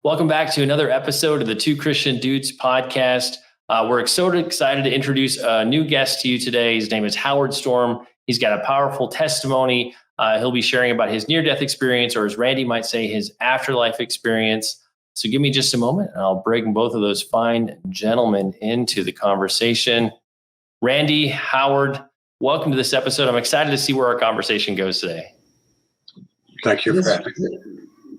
Welcome back to another episode of the Two Christian Dudes podcast. We're so excited to introduce a new guest to you today. His name is Howard Storm. He's got a powerful testimony. He'll be sharing about his near-death experience, or as Randy might say, his afterlife experience. So give me just a moment, and I'll bring both of those fine gentlemen into the conversation. Randy, Howard, welcome to this episode. I'm excited to see where our conversation goes today. Thank you for having me.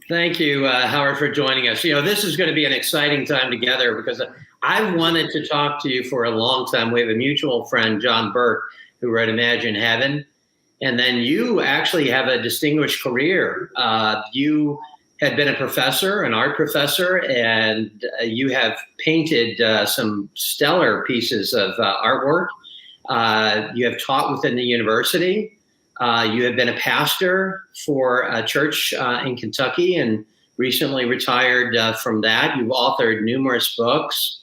Thank you, Howard, for joining us. You know, this is going to be an exciting time together because I wanted to talk to you for a long time. We have a mutual friend, John Burke, who wrote Imagine Heaven. And then you actually have a distinguished career. You had been a professor, an art professor, and you have painted some stellar pieces of artwork. You have taught within the university. You have been a pastor for a church in Kentucky and recently retired from that. You've authored numerous books,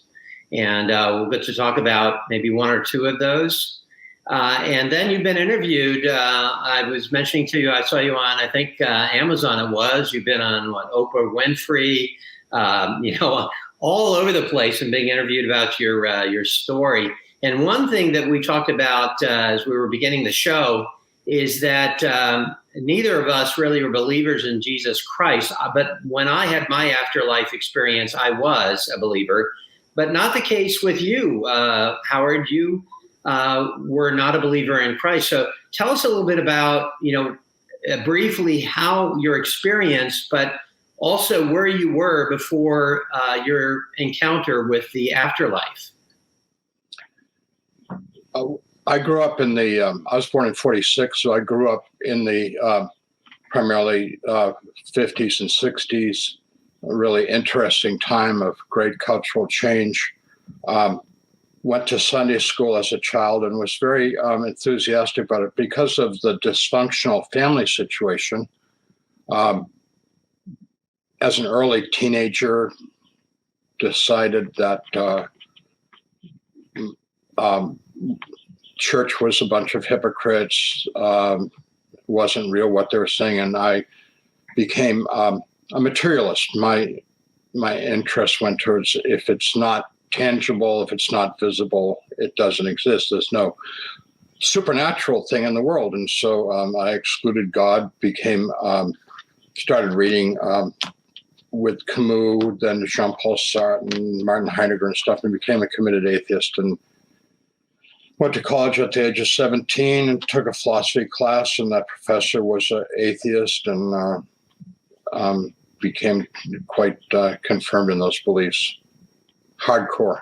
and we'll get to talk about maybe one or two of those. And then you've been interviewed. I was mentioning to you, I saw you on, I think, Amazon it was. You've been on, Oprah Winfrey, all over the place and being interviewed about your story. And one thing that we talked about as we were beginning the show is that neither of us really were believers in Jesus Christ. But when I had my afterlife experience, I was a believer, but not the case with you, Howard. You were not a believer in Christ. So tell us a little bit about, briefly how your experience, but also where you were before your encounter with the afterlife. I grew up in I was born in 46, so I grew up in the primarily 50s and 60s, a really interesting time of great cultural change. Went to Sunday school as a child and was very enthusiastic about it because of the dysfunctional family situation. As an early teenager, decided that church was a bunch of hypocrites, wasn't real what they were saying, and I became a materialist. My interest went towards, if it's not tangible, if it's not visible, it doesn't exist. There's no supernatural thing in the world. And so I excluded God, started reading with Camus, then Jean-Paul Sartre and Martin Heidegger and stuff, and became a committed atheist, and went to college at the age of 17 and took a philosophy class, and that professor was an atheist and became quite confirmed in those beliefs. Hardcore.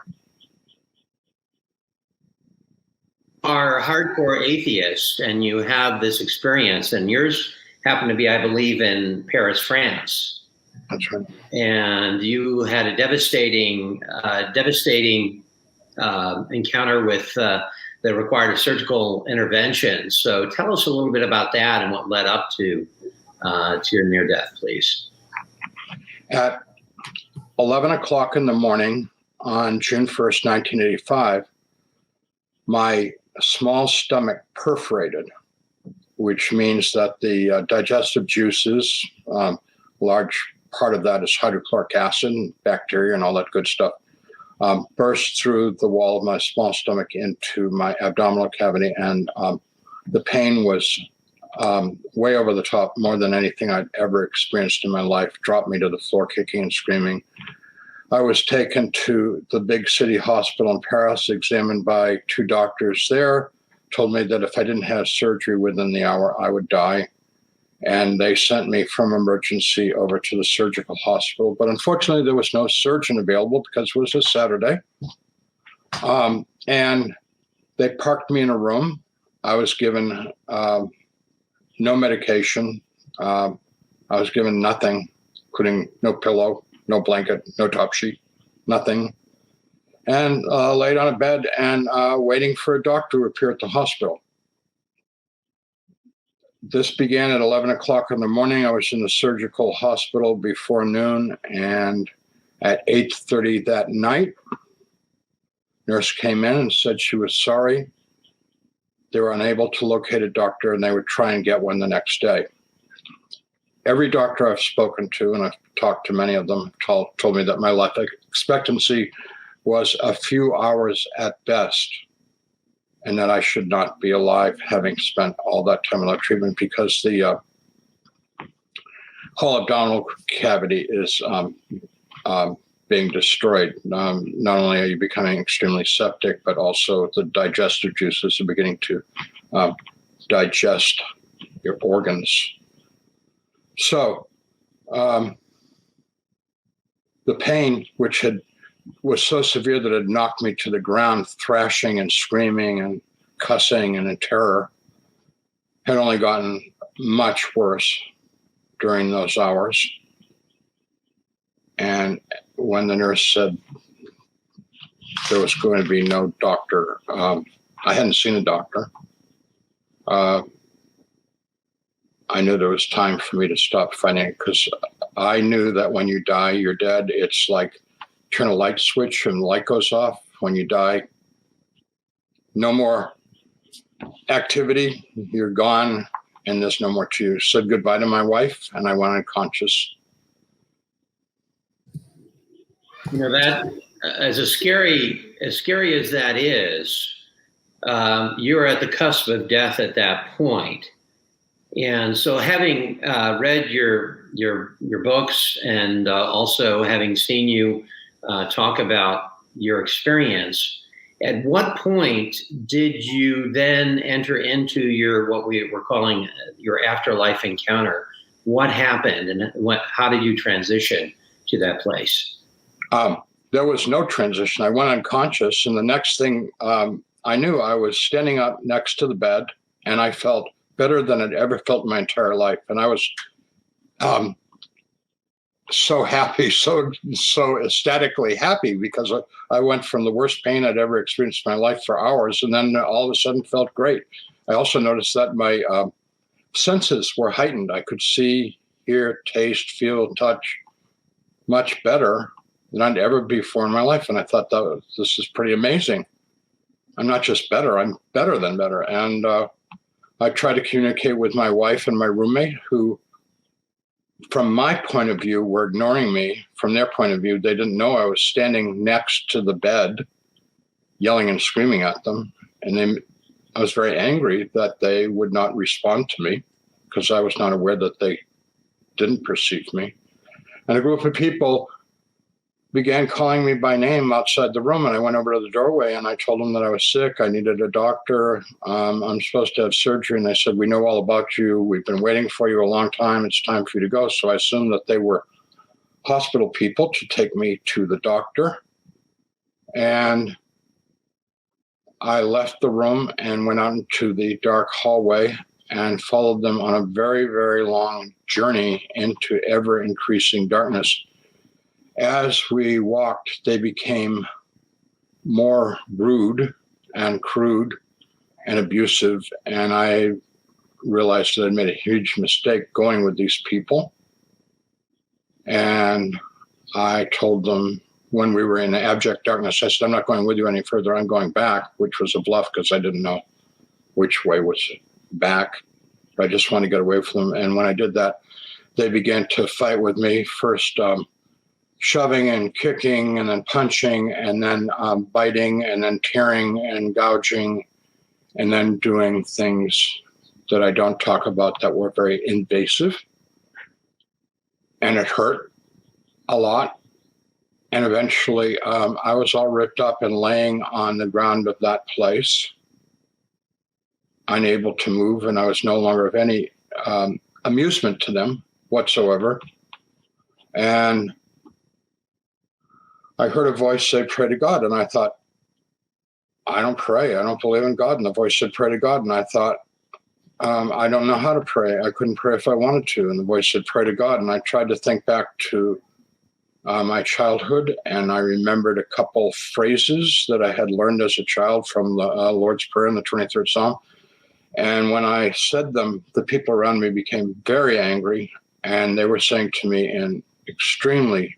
Are hardcore atheists, and you have this experience, and yours happened to be, I believe, in Paris, France. That's right. And you had a devastating encounter with that required a surgical intervention. So tell us a little bit about that and what led up to your near death, please. At 11 o'clock in the morning on June 1st, 1985, my small stomach perforated, which means that the digestive juices, large part of that is hydrochloric acid, bacteria, and all that good stuff, burst through the wall of my small stomach into my abdominal cavity. And the pain was way over the top, more than anything I'd ever experienced in my life, dropped me to the floor kicking and screaming. I was taken to the big city hospital in Paris, examined by two doctors there, told me that if I didn't have surgery within the hour, I would die. And they sent me from emergency over to the surgical hospital. But unfortunately, there was no surgeon available because it was a Saturday. And they parked me in a room. I was given no medication. I was given nothing, including no pillow, no blanket, no top sheet, nothing. And laid on a bed and waiting for a doctor to appear at the hospital. This began at 11 o'clock in the morning. I was in the surgical hospital before noon, and at 8:30 that night, nurse came in and said she was sorry. They were unable to locate a doctor, and they would try and get one the next day. every doctor I've spoken to, and I've talked to many of them, told me that my life expectancy was a few hours at best, and that I should not be alive having spent all that time in that treatment, because the whole abdominal cavity is being destroyed. Not only are you becoming extremely septic, but also the digestive juices are beginning to digest your organs. So the pain, which was so severe that it knocked me to the ground, thrashing and screaming and cussing and in terror, had only gotten much worse during those hours. And when the nurse said there was going to be no doctor, I hadn't seen a doctor. I knew there was time for me to stop fighting, because I knew that when you die, you're dead. It's like turn a light switch and the light goes off. When you die, no more activity, you're gone, and there's no more to you. Said goodbye to my wife, and I went unconscious. You know, that as scary as that is, you're at the cusp of death at that point. And so, having read your books, and also having seen you talk about your experience, at what point did you then enter into what we were calling your afterlife encounter? What happened, and how did you transition to that place? There was no transition. I went unconscious, and the next thing I knew, I was standing up next to the bed, and I felt better than I'd ever felt in my entire life. And I was so happy, so ecstatically happy, because I went from the worst pain I'd ever experienced in my life for hours, and then all of a sudden felt great. I also noticed that my senses were heightened. I could see, hear, taste, feel, touch much better than I'd ever before in my life. And I thought this is pretty amazing. I'm not just better, I'm better than better. And I tried to communicate with my wife and my roommate, who, from my point of view, were ignoring me. From their point of view, they didn't know I was standing next to the bed, yelling and screaming at them. And I was very angry that they would not respond to me, because I was not aware that they didn't perceive me. And a group of people began calling me by name outside the room, and I went over to the doorway and I told them that I was sick. I needed a doctor. I'm supposed to have surgery. And they said, "We know all about you. We've been waiting for you a long time. It's time for you to go." So I assumed that they were hospital people to take me to the doctor. And I left the room and went out into the dark hallway and followed them on a very, very long journey into ever increasing darkness. As we walked, they became more rude and crude and abusive. And I realized that I'd made a huge mistake going with these people. And I told them, when we were in abject darkness, I said, "I'm not going with you any further. I'm going back," which was a bluff, because I didn't know which way was back. But I just wanted to get away from them. And when I did that, they began to fight with me. First, shoving and kicking, and then punching, and then biting, and then tearing and gouging, and then doing things that I don't talk about that were very invasive. And it hurt a lot. And eventually I was all ripped up and laying on the ground of that place, unable to move, and I was no longer of any amusement to them whatsoever. And I heard a voice say, "Pray to God." And I thought, I don't pray. I don't believe in God. And the voice said, "Pray to God." And I thought, I don't know how to pray. I couldn't pray if I wanted to. And the voice said, "Pray to God." And I tried to think back to my childhood, and I remembered a couple phrases that I had learned as a child from the Lord's Prayer in the 23rd Psalm. And when I said them, the people around me became very angry, and they were saying to me in extremely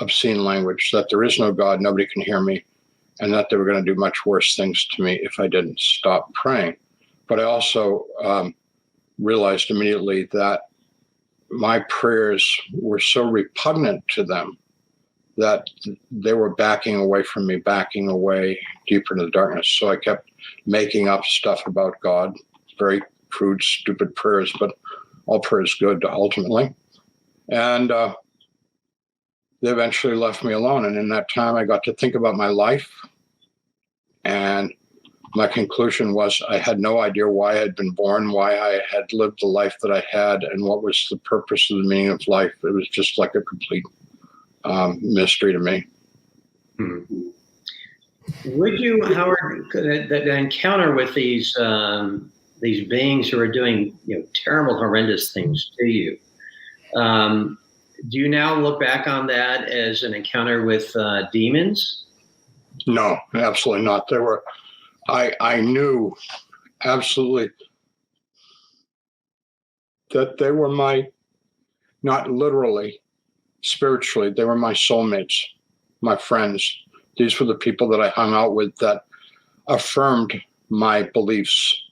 obscene language that there is no God, nobody can hear me, and that they were going to do much worse things to me if I didn't stop praying. But I also realized immediately that my prayers were so repugnant to them that they were backing away from me, backing away deeper into the darkness. So I kept making up stuff about God, very crude, stupid prayers, but all prayer is good ultimately. And they eventually left me alone. And in that time, I got to think about my life. And my conclusion was I had no idea why I had been born, why I had lived the life that I had, and what was the purpose of the meaning of life. It was just like a complete mystery to me. Would you, Howard, the encounter with these beings who are doing terrible, horrendous things to you, do you now look back on that as an encounter with demons? No, absolutely not. There were, I knew absolutely that they were not literally, spiritually, they were my soulmates, my friends. These were the people that I hung out with that affirmed my beliefs.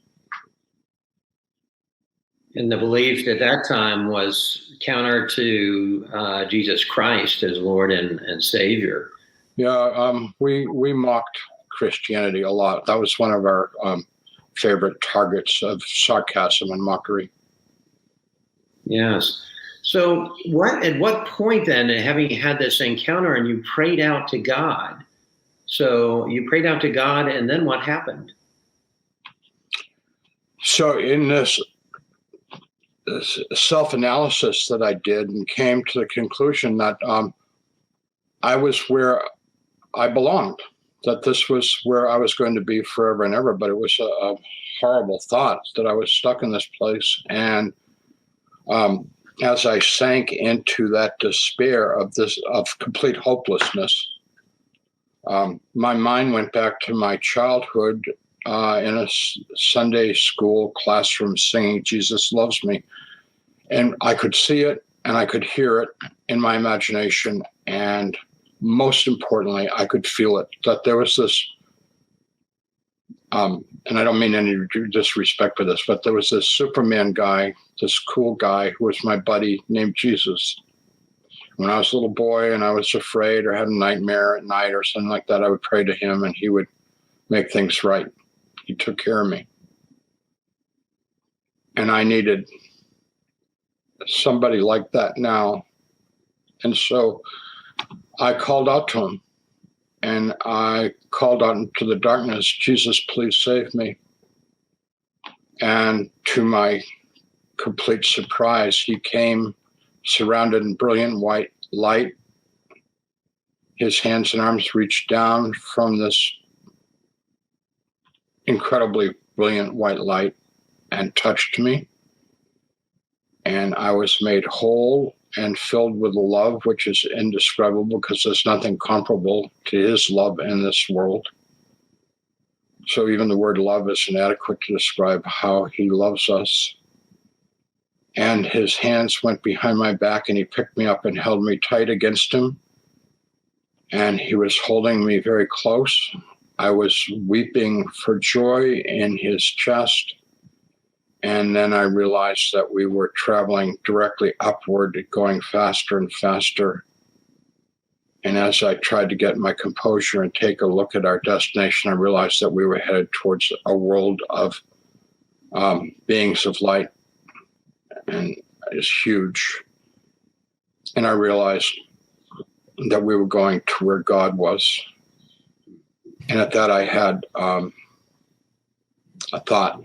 And the belief at that time was counter to Jesus Christ as Lord and Savior. Yeah, we mocked Christianity a lot. That was one of our favorite targets of sarcasm and mockery. Yes. So at what point then, having had this encounter and you prayed out to God, so you prayed out to God and then what happened? So in this self-analysis that I did and came to the conclusion that I was where I belonged, that this was where I was going to be forever and ever. But it was a horrible thought that I was stuck in this place. And as I sank into that despair of complete hopelessness, my mind went back to my childhood in a Sunday school classroom singing "Jesus Loves Me." And I could see it and I could hear it in my imagination. And most importantly, I could feel it, that there was this, and I don't mean any disrespect for this, but there was this Superman guy, this cool guy who was my buddy named Jesus. When I was a little boy and I was afraid or had a nightmare at night or something like that, I would pray to him and he would make things right. He took care of me. And I needed somebody like that now. And so I called out to him and I called out into the darkness, "Jesus, please save me." And to my complete surprise, he came surrounded in brilliant white light. His hands and arms reached down from this incredibly brilliant white light and touched me. And I was made whole and filled with love, which is indescribable because there's nothing comparable to his love in this world. So even the word love is inadequate to describe how he loves us. And his hands went behind my back and he picked me up and held me tight against him. And he was holding me very close. I was weeping for joy in his chest. And then I realized that we were traveling directly upward, going faster and faster. And as I tried to get my composure and take a look at our destination, I realized that we were headed towards a world of beings of light. And it's huge. And I realized that we were going to where God was. And at that, I had a thought.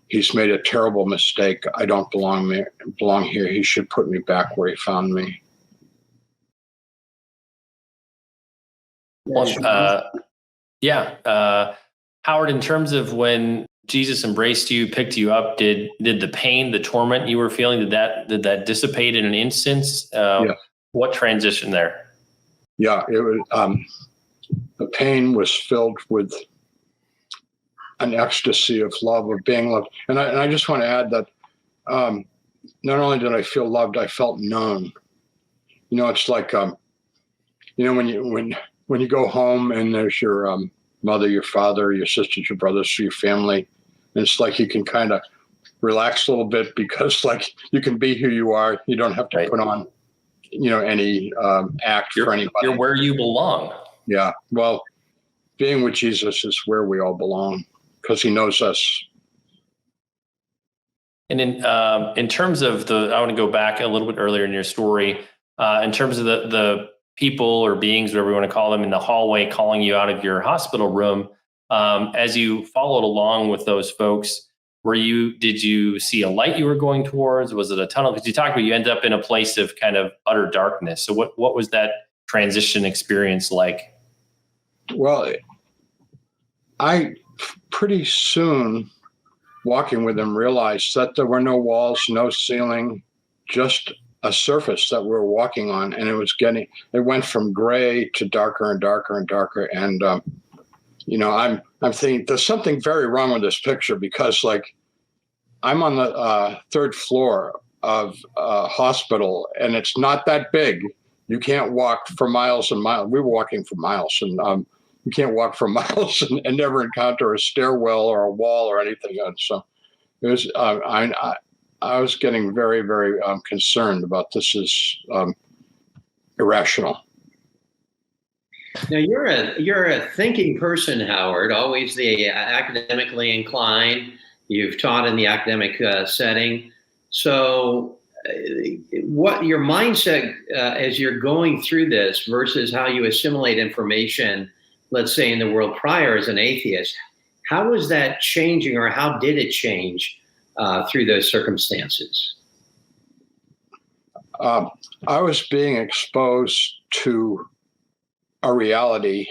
He's made a terrible mistake. I don't belong here. He should put me back where he found me. Howard, in terms of when Jesus embraced you, picked you up, did the pain, the torment you were feeling, did that dissipate in an instance? Yeah. What transition there? Yeah, it was. The pain was filled with an ecstasy of love, of being loved. And I just want to add that not only did I feel loved, I felt known. You know, it's like when you go home and there's your mother, your father, your sisters, your brothers, your family, and it's like you can kind of relax a little bit because like you can be who you are. You don't have to Right. put on, any act for anybody. You're where you belong. Yeah. Well, being with Jesus is where we all belong because he knows us. And in terms of I want to go back a little bit earlier in your story, in terms of the people or beings, whatever you want to call them, in the hallway calling you out of your hospital room. As you followed along with those folks, did you see a light you were going towards? Was it a tunnel? Because you talked about you end up in a place of kind of utter darkness. So what was that transition experience like? Well, I pretty soon, walking with them, realized that there were no walls, no ceiling, just a surface that we were walking on. And it went from gray to darker and darker and darker. And, I'm thinking there's something very wrong with this picture because like I'm on the third floor of a hospital and it's not that big. You can't walk for miles and miles. We were walking for miles and you can't walk for miles and never encounter a stairwell or a wall or anything. And so it was, I was getting very, very concerned about this is irrational. Now you're a thinking person, Howard. Always the academically inclined. You've taught in the academic setting. So, what your mindset as you're going through this versus how you assimilate information, let's say in the world prior as an atheist, how was that changing, or how did it change through those circumstances? I was being exposed to a reality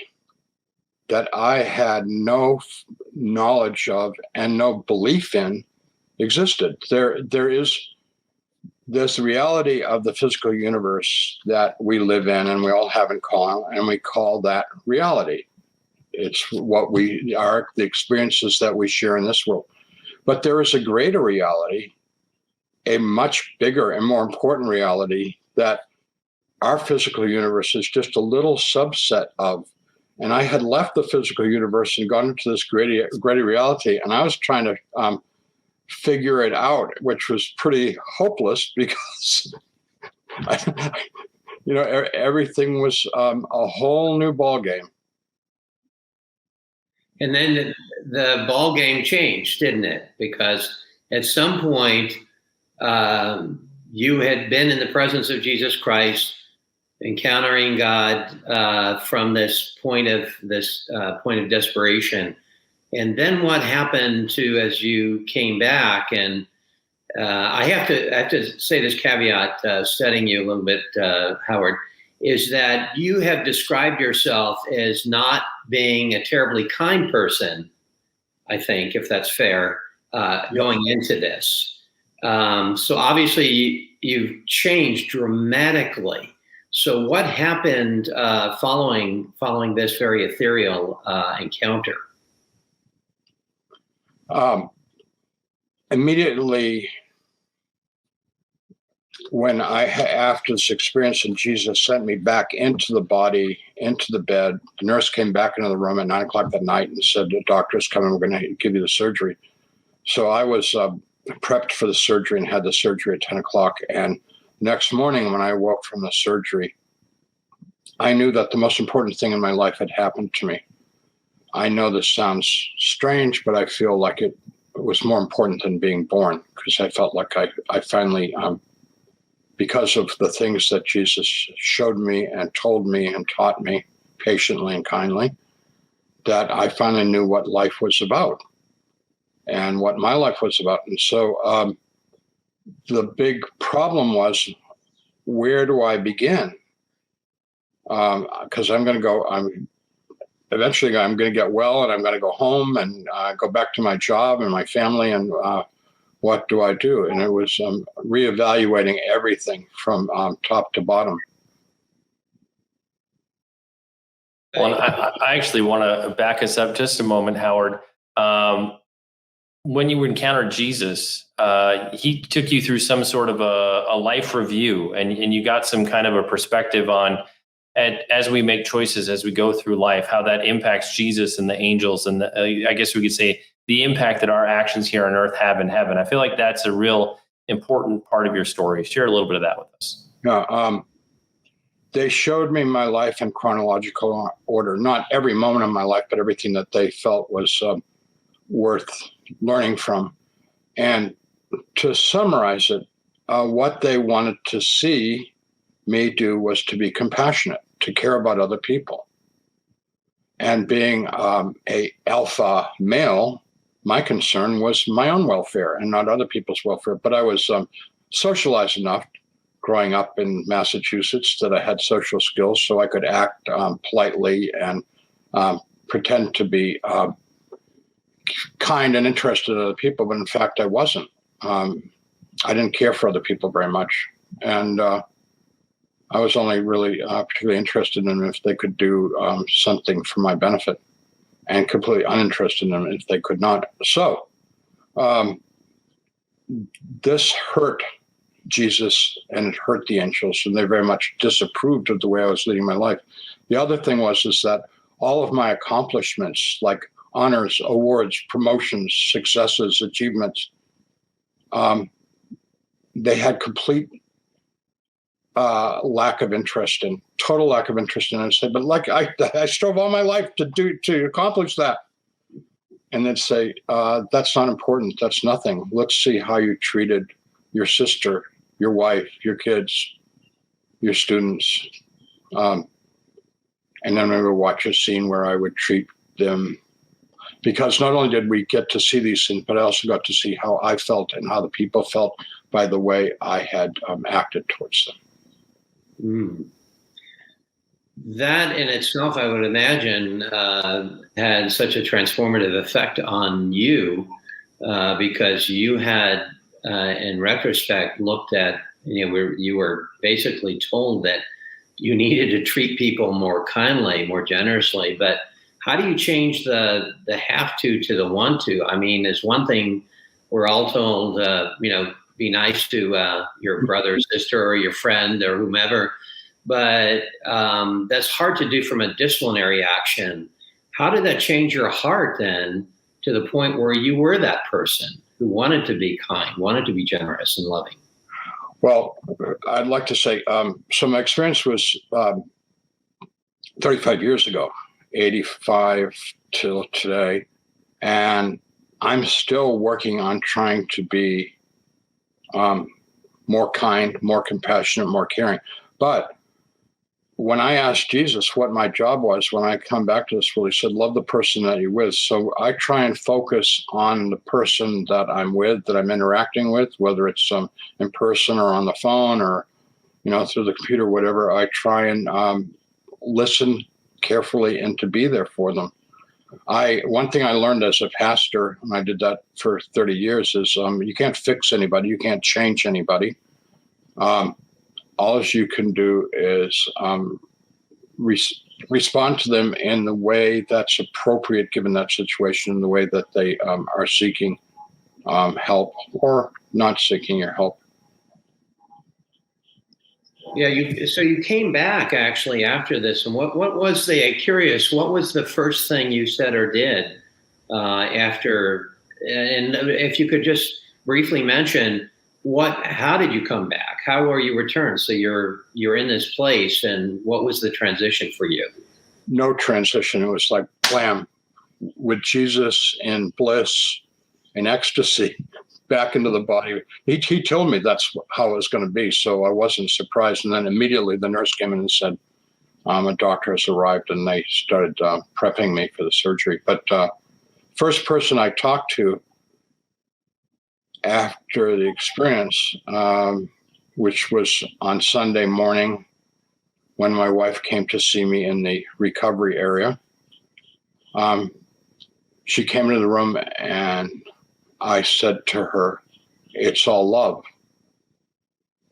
that I had no knowledge of and no belief in existed. There's the reality of the physical universe that we live in and we all have in common, and we call that reality. It's what we are, the experiences that we share in this world. But there is a greater reality, a much bigger and more important reality that our physical universe is just a little subset of. And I had left the physical universe and gone into this greater reality. And I was trying to figure it out, which was pretty hopeless because, everything was a whole new ball game. And then the ball game changed, didn't it? Because at some point, you had been in the presence of Jesus Christ, encountering God from this point of desperation. And then what happened as you came back? And I have to say this caveat, studying you a little bit, Howard, is that you have described yourself as not being a terribly kind person, I think, if that's fair, going into this. So obviously you've changed dramatically. So what happened following this very ethereal encounter? Immediately when after this experience and Jesus sent me back into the body, into the bed, the nurse came back into the room at 9:00 that night and said, the doctor's coming, we're going to give you the surgery. So I was prepped for the surgery and had the surgery at 10:00. And next morning when I woke from the surgery, I knew that the most important thing in my life had happened to me. I know this sounds strange, but I feel like it was more important than being born, because I felt like I finally, because of the things that Jesus showed me and told me and taught me patiently and kindly, that I finally knew what life was about and what my life was about. And so the big problem was, where do I begin? Because eventually I'm going to get well and I'm going to go home and go back to my job and my family, and what do I do? And it was reevaluating everything from top to bottom. Well, I actually want to back us up just a moment, Howard. When you encountered Jesus, he took you through some sort of a life review, and you got some kind of a perspective on, as we make choices, as we go through life, how that impacts Jesus and the angels, and I guess we could say the impact that our actions here on earth have in heaven. I feel like that's a real important part of your story. Share a little bit of that with us. Yeah, they showed me my life in chronological order, not every moment of my life, but everything that they felt was worth learning from. And to summarize it, what they wanted to see me do was to be compassionate, to care about other people. And being a alpha male, my concern was my own welfare and not other people's welfare. But I was socialized enough growing up in Massachusetts that I had social skills, so I could act politely and pretend to be kind and interested in other people. But in fact, I wasn't. I didn't care for other people very much. And I was only really particularly interested in them if they could do something for my benefit, and completely uninterested in them if they could not. So this hurt Jesus and it hurt the angels, and they very much disapproved of the way I was leading my life. The other thing was that all of my accomplishments, like honors, awards, promotions, successes, achievements, they had complete lack of interest in, total lack of interest in. I'd say, but like I strove all my life to accomplish that. And they'd say, that's not important. That's nothing. Let's see how you treated your sister, your wife, your kids, your students. And then we would watch a scene where I would treat them, because not only did we get to see these things, but I also got to see how I felt and how the people felt by the way I had acted towards them. That in itself, I would imagine, had such a transformative effect on you, because you had, in retrospect, looked at, you were basically told that you needed to treat people more kindly, more generously. But how do you change the have to the want to? I mean, there's one thing we're all told, be nice to your brother or sister or your friend or whomever. But that's hard to do from a disciplinary action. How did that change your heart then to the point where you were that person who wanted to be kind, wanted to be generous and loving? Well, I'd like to say, so my experience was 35 years ago, 85 till today. And I'm still working on trying to be more kind, more compassionate, more caring. But when I asked Jesus what my job was, when I come back to this world, he said, love the person that you're with. So I try and focus on the person that I'm with, that I'm interacting with, whether it's in person or on the phone or, through the computer, whatever. I try and listen carefully and to be there for them. One thing I learned as a pastor, and I did that for 30 years, is you can't fix anybody. You can't change anybody. All you can do is respond to them in the way that's appropriate given that situation, in the way that they are seeking help or not seeking your help. Yeah, so you came back actually after this, and what was curious, what was the first thing you said or did after, and if you could just briefly mention, how did you come back? How were you returned? So you're in this place, and what was the transition for you? No transition. It was like blam, with Jesus in bliss, in ecstasy, back into the body. He told me that's how it was going to be, so I wasn't surprised. And then immediately the nurse came in and said, a doctor has arrived, and they started prepping me for the surgery. But first person I talked to after the experience, which was on Sunday morning when my wife came to see me in the recovery area. She came into the room and I said to her, "It's all love."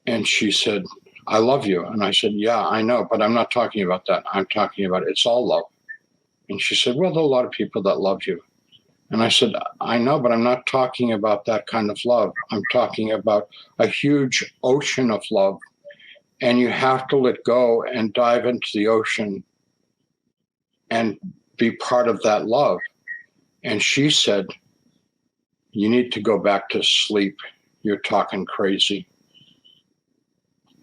And she said, "I love you." And I said, "Yeah, I know, but I'm not talking about that. I'm talking about it's all love." And she said, "Well, there are a lot of people that love you." And I said, "I know, but I'm not talking about that kind of love. I'm talking about a huge ocean of love. And you have to let go and dive into the ocean and be part of that love." And she said, you need to go back to sleep. You're talking crazy.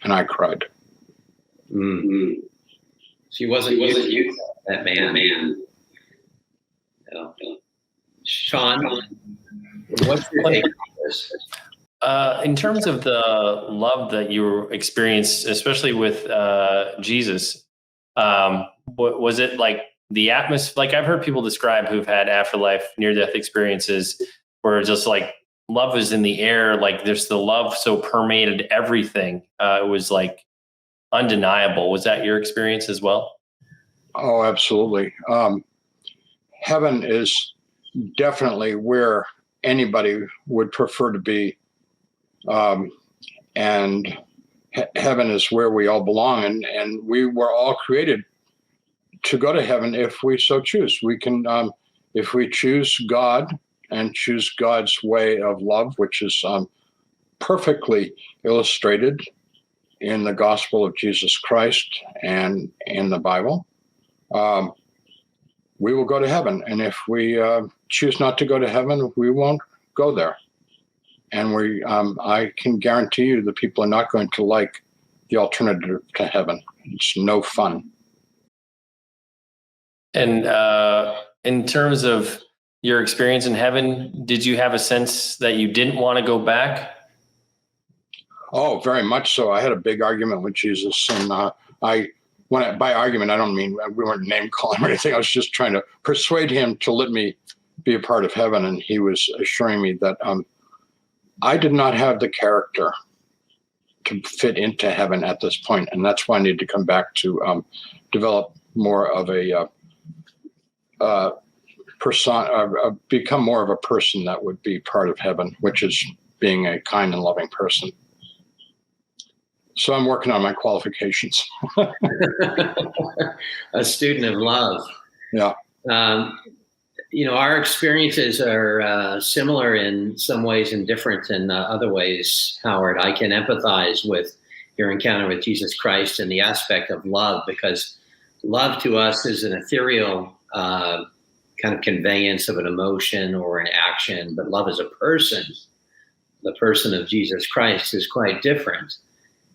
And I cried. Mm-hmm. She wasn't you, that man. No. Sean, what's your take on this? In terms of the love that you experienced, especially with Jesus, was it like the atmosphere? Like I've heard people describe who've had afterlife, near-death experiences, where just like love is in the air. Like there's the love so permeated everything. It was like undeniable. Was that your experience as well? Oh, absolutely. Heaven is definitely where anybody would prefer to be. And heaven is where we all belong. And we were all created to go to heaven if we so choose. We can, if we choose God and choose God's way of love, which is perfectly illustrated in the gospel of Jesus Christ and in the Bible, we will go to heaven. And if we choose not to go to heaven, we won't go there. And I can guarantee you the people are not going to like the alternative to heaven. It's no fun. And in terms of your experience in heaven, did you have a sense that you didn't want to go back? Oh, very much so. I had a big argument with Jesus, and by argument, I don't mean we weren't name calling or anything. I was just trying to persuade him to let me be a part of heaven, and he was assuring me that I did not have the character to fit into heaven at this point, and that's why I need to come back to develop more of a person, become more of a person that would be part of heaven, which is being a kind and loving person. So I'm working on my qualifications. A student of love. Yeah. Our experiences are similar in some ways and different in other ways, Howard. I can empathize with your encounter with Jesus Christ and the aspect of love, because love to us is an ethereal kind of conveyance of an emotion or an action, but love as a person, the person of Jesus Christ, is quite different.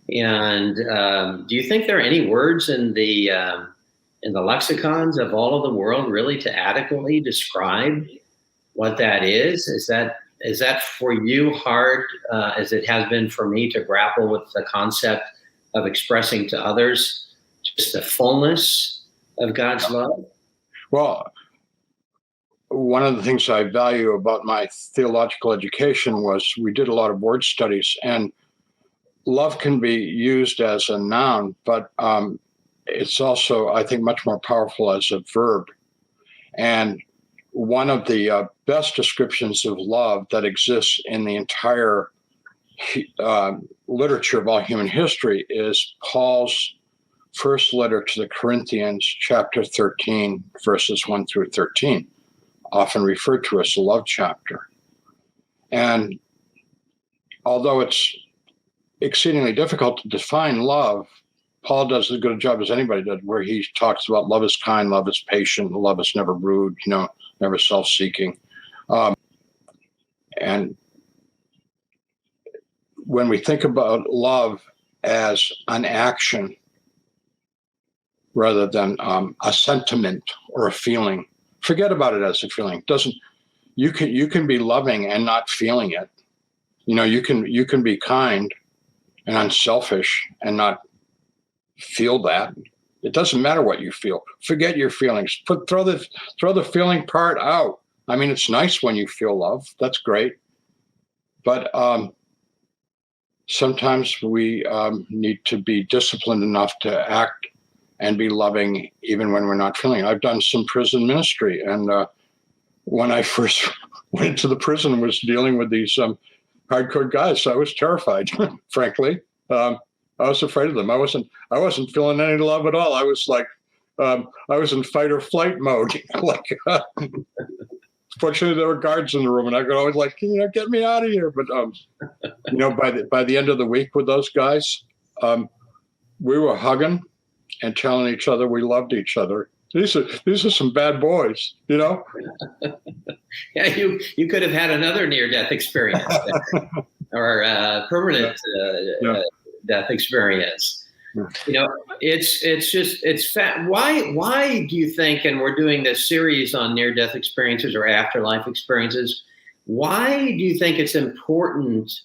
And do you think there are any words in the lexicons of all of the world really to adequately describe what that is? Is that for you hard as it has been for me to grapple with the concept of expressing to others just the fullness of God's love? Well, one of the things I value about my theological education was we did a lot of word studies, and love can be used as a noun, but it's also, I think, much more powerful as a verb. And one of the best descriptions of love that exists in the entire literature of all human history is Paul's first letter to the Corinthians, chapter 13, verses 1 through 13, often referred to as the love chapter. And although it's exceedingly difficult to define love, Paul does as good a job as anybody did, where he talks about love is kind, love is patient, love is never rude, never self-seeking. And when we think about love as an action rather than a sentiment or a feeling, forget about it as a feeling. You can be loving and not feeling it. You can be kind and unselfish and not feel that. It doesn't matter what you feel. Forget your feelings. Throw the feeling part out. I mean, it's nice when you feel love. That's great. But sometimes we need to be disciplined enough to act and be loving even when we're not feeling it. I've done some prison ministry, and when I first went to the prison and was dealing with these hardcore guys, I was terrified, frankly. I was afraid of them. I wasn't feeling any love at all. I was like, I was in fight or flight mode. Fortunately, there were guards in the room, and I could always get me out of here. But by the end of the week with those guys, we were hugging and telling each other we loved each other. These are some bad boys, Yeah, you could have had another near-death experience or permanent death experience. You know, why do you think, and we're doing this series on near-death experiences or afterlife experiences, why do you think it's important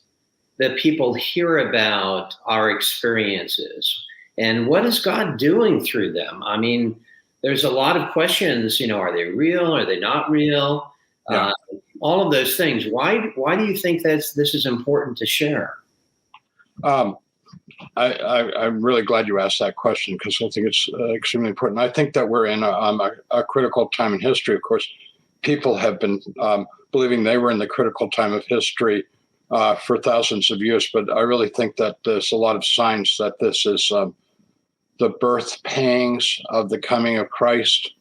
that people hear about our experiences? And what is God doing through them? I mean, there's a lot of questions, you know, are they real? Are they not real? Yeah. All of those things. Why do you think this is important to share? I'm really glad you asked that question, because I think it's extremely important. I think that we're in a critical time in history. Of course, people have been believing they were in the critical time of history for thousands of years, but I really think that there's a lot of signs that this is the birth pangs of the coming of Christ.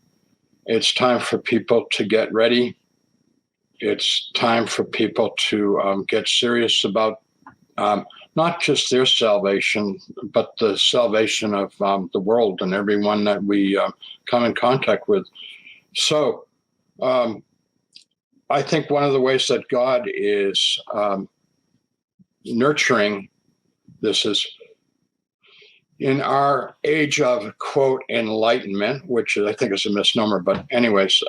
It's time for people to get ready. It's time for people to get serious about not just their salvation, but the salvation of the world and everyone that we come in contact with. So I think one of the ways that God is nurturing this is in our age of, quote, enlightenment, which I think is a misnomer, but anyways,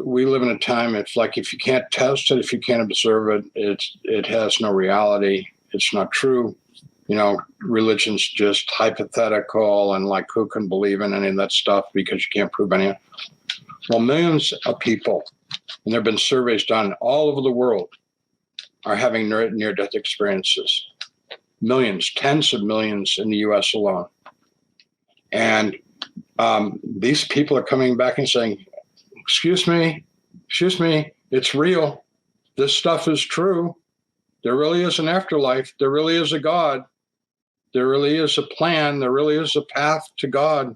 we live in a time, it's like if you can't test it, if you can't observe it, it has no reality. It's not true. You know, religion's just hypothetical, and like, who can believe in any of that stuff because you can't prove any of it. Well, millions of people, and there have been surveys done all over the world, are having near-death experiences. Millions, tens of millions in the US alone. And these people are coming back and saying, excuse me, it's real. This stuff is true. There really is an afterlife. There really is a God. There really is a plan. There really is a path to God,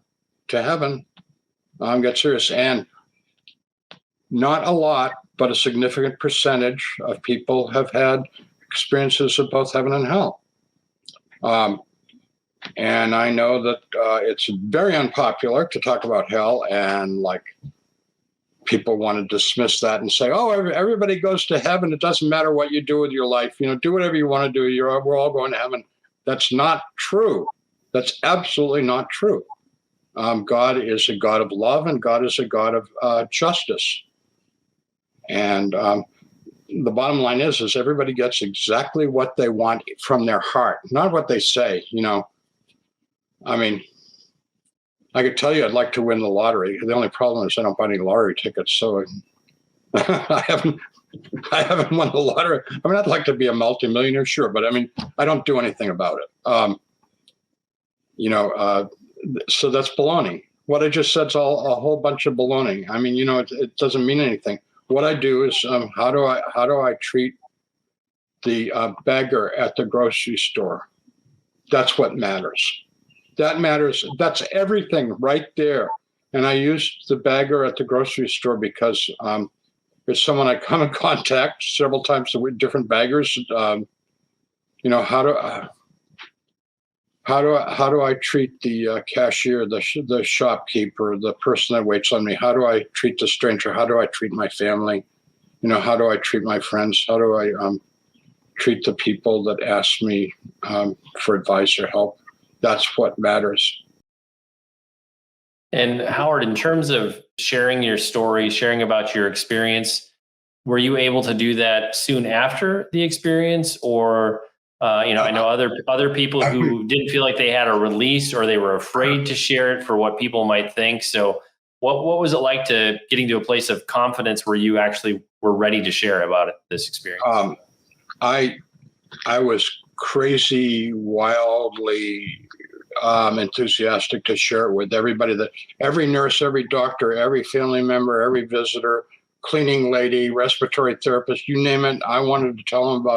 to heaven. Get serious. And not a lot, but a significant percentage of people have had experiences of both heaven and hell. And I know that it's very unpopular to talk about hell, and like, people want to dismiss that and say, oh, everybody goes to heaven. It doesn't matter what you do with your life. You know, do whatever you want to do. We're all going to heaven. That's not true. That's absolutely not true. God is a God of love, and God is a God of justice. And the bottom line is everybody gets exactly what they want from their heart, not what they say. You know, I mean, I could tell you I'd like to win the lottery. The only problem is I don't buy any lottery tickets, so I haven't won the lottery. I mean, I'd like to be a multimillionaire, sure, but I mean, I don't do anything about it. You know, so that's baloney. What I just said's all a whole bunch of baloney. I mean, you know, it doesn't mean anything. What I do is, how do I treat the beggar at the grocery store? That's what matters. That matters. That's everything right there. And I use the beggar at the grocery store because it's someone I come in contact several times with, different beggars. You know, how do I treat the cashier, the shopkeeper, the person that waits on me? How do I treat the stranger? How do I treat my family? You know, how do I treat my friends? How do I treat the people that ask me for advice or help? That's what matters. And Howard, in terms of sharing your story, sharing about your experience, were you able to do that soon after the experience, or you know, I know other people who didn't feel like they had a release, or they were afraid to share it for what people might think. So, what was it like to getting to a place of confidence where you actually were ready to share about this experience? I was crazy, wildly enthusiastic to share it with everybody, that every nurse, every doctor, every family member, every visitor, cleaning lady, respiratory therapist, you name it. I wanted to tell them about